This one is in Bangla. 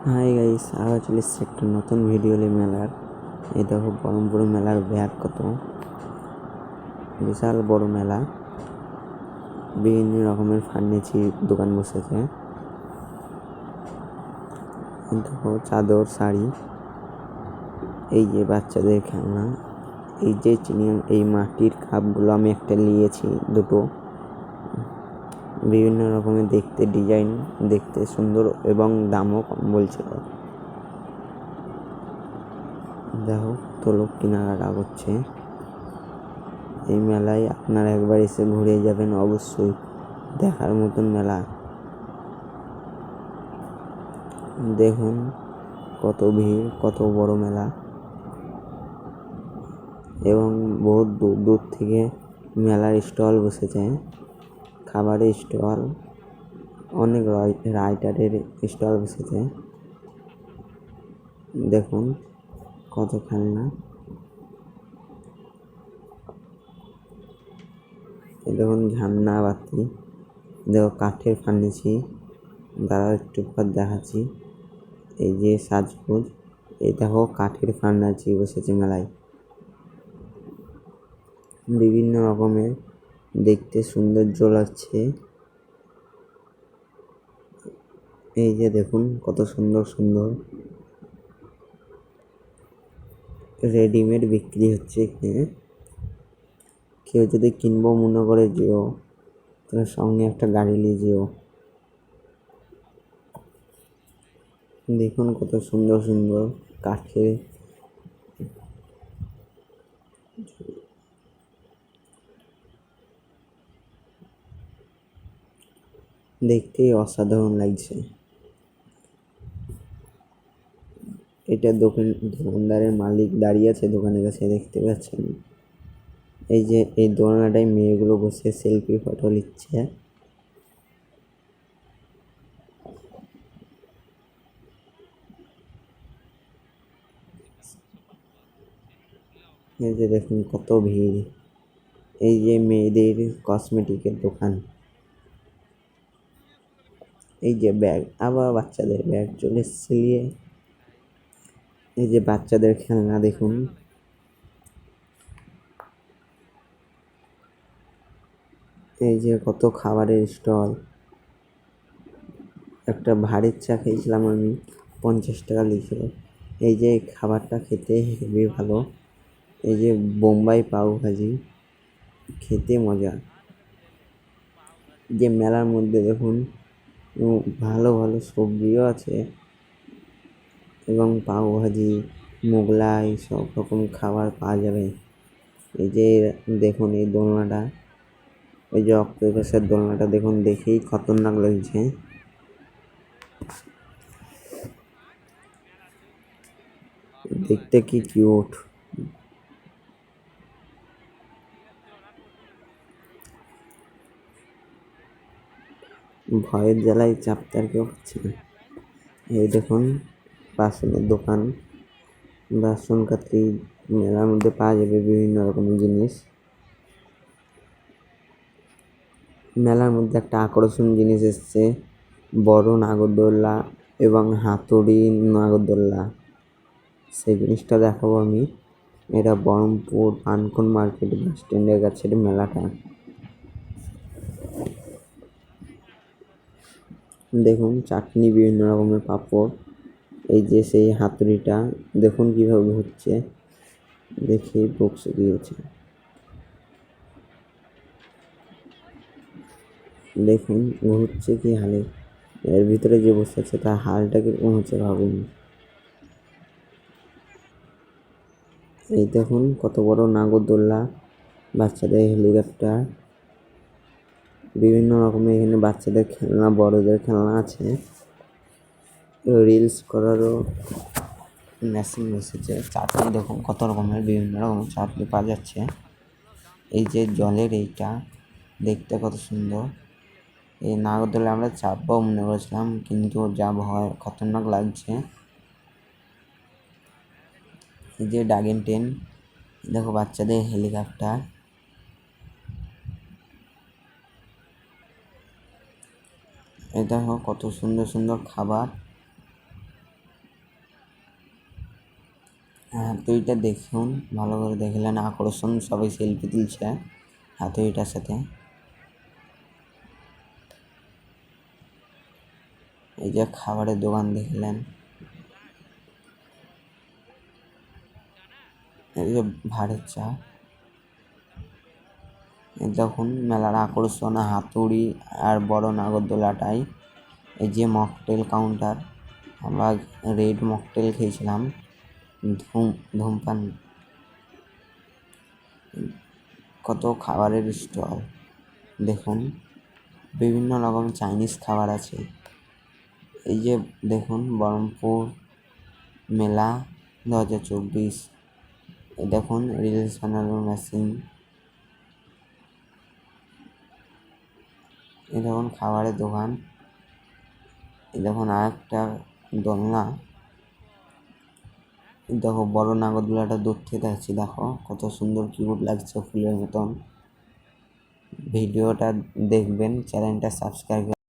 হাই গাইস, আবার চলে এসেছে একটা নতুন ভিডিও নিয়ে মেলার। এই দেখো বহরমপুর মেলার ব্যাগ কত বিশাল বড় মেলা। বিভিন্ন রকমের ফার্নিচার দোকান বসেছে। দেখো চাদর, শাড়ি, এই যে বাচ্চাদের খেলনা, এই যে এই মাটির কাপগুলো আমি একটা নিয়েছি, দুটো। বিভিন্ন রকমের দেখতে ডিজাইন, দেখতে সুন্দর এবং দামও কম বলছিল। দেখো কত লোক কেনাকাটা করছে। এই মেলায় আপনারা একবার এসে ঘুরে যাবেন, অবশ্যই দেখার মতন মেলা। দেখুন কত ভিড়, কত বড় মেলা, এবং বহুত দূর দূর থেকে মেলার স্টল বসেছে, খাবারের স্টল, অনেক রাইটারের স্টল বসেছে। দেখুন কত খেলনা। দেখুন ঝান্না বাতি, দেখো কাঠের ফার্নিচার, দাঁড়াও একটু পর দেখাচ্ছি। এই যে সাজগোজ, এই দেখো কাঠের ফার্নিচার বসেছে মেলায়, বিভিন্ন রকমের, দেখতে সৌন্দর্য লাগছে। এই যে দেখুন কত সুন্দর সুন্দর রেডিমেড বিক্রি হচ্ছে এখানে। কেউ যদি কিনবো মনে করে যেও, তাহলে সঙ্গে একটা গাড়ি নিয়ে যেও। দেখুন কত সুন্দর সুন্দর কাঠের, দেখতেই অসাধারণ লাগছে। এটা দোকানদারের মালিক দাঁড়িয়ে আছে দোকানের কাছে, দেখতে পাচ্ছেন। এই যে এই দোলনাটায় মেয়েগুলো বসে সেলফি ফটো নিচ্ছে। এই যে দেখুন কত ভিড়। এই যে মেয়েদের কসমেটিকের দোকান। এই যে ব্যাগ, আবার বাচ্চাদের ব্যাগ চলে এসছে নিয়ে। এই যে বাচ্চাদের খেলনা দেখুন। এই যে কত খাবারের স্টল। একটা ভারের চা খেয়েছিলাম আমি, 50 টাকা লিখছিল। এই যে খাবারটা খেতে হেবি ভালো। এই যে বোম্বাই পাও ভাজি, খেতে মজা। যে মেলার মধ্যে দেখুন ভালো ভালো সবজিও আছে, এবং পাও ভাজি, মোগলাই, সব রকম খাবার পাওয়া যাবে। এই যে দেখুন এই দোলনাটা, এই যে অক্টোপাসের দোলনাটা দেখুন, দেখেই খতরনাক লাগছে। দেখতে কি কিউট। ভয়ের জ্বালায় চাপতে আর কেউ হচ্ছে না। এই দেখুন বাসনের দোকান, বাসন কাত্রি মেলার মধ্যে পাওয়া যাবে বিভিন্ন রকমের জিনিস। মেলার মধ্যে একটা আকর্ষণীয় জিনিস এসছে, বড় নাগরদোল্লা এবং হাতুড়ি নাগরদোল্লা। সেই জিনিসটা দেখাবো আমি। এটা বহরমপুর পানকুন মার্কেট বাস স্ট্যান্ডের কাছে মেলাটা। দেখুন চাটনি, বিভিন্ন রকমের পাঁপড়। এই যে সেই হাতুড়িটা দেখুন কিভাবে ঘুরছে, দেখে বক্সে দিয়েছে। দেখুন ঘুরছে কি হালে, এর ভিতরে যে বসে আছে তার হালটা কিরকম হচ্ছে ভাবুন। এই দেখুন কত বড় নাগরদোল্লা, বাচ্চাদের হেলিকপ্টার, বিভিন্ন রকমের এখানে বাচ্চাদের খেলনা, বড়দের খেলনা আছে। রিলস করারও মেশিন বসেছে। চাটনি দেখুন কত রকমের, বিভিন্ন রকমের চাটনি পাওয়া যাচ্ছে। এই যে জলের এইটা দেখতে কত সুন্দর। এই নাগরদোলায় আমরা চাপবো মনে করেছিলাম, কিন্তু যা ভয়, খতরনাক লাগছে। এই যে ড্রাগন ট্রেন, দেখো বাচ্চাদের হেলিকপ্টার। এই দেখো কত সুন্দর সুন্দর খাবার। হাতুড়িটা দেখুন, ভালো করে দেখলেন, আকর্ষণ, সবাই সেলফি তুলছে হাতুড়িটার সাথে। এই যে খাবারের দোকান দেখলেন, এই যে ভাঁড়ের চা। এই দেখুন মেলার আকর্ষণ হাতুড়ি আর বড় নাগরদোলাটাই। এই যে মকটেল কাউন্টার, আমরা রেড মকটেল খেয়েছিলাম, ধূমপান। কত খাবারের স্টল দেখুন, বিভিন্ন রকম চাইনিজ খাবার আছে। এই যে দেখুন বহরমপুর মেলা 2024। এই দেখুন রিলস বানানোর মেশিন। এই দেখুন খাবারের দোকান। এই দেখুন আরেকটা দোলনা। দেখো বড় নাগরদোলাটা দূর থেকে দেখছি, দেখো কত সুন্দর কিউট লাগছে, ফুলের মতন। ভিডিওটা দেখবেন, চ্যানেলটা সাবস্ক্রাইব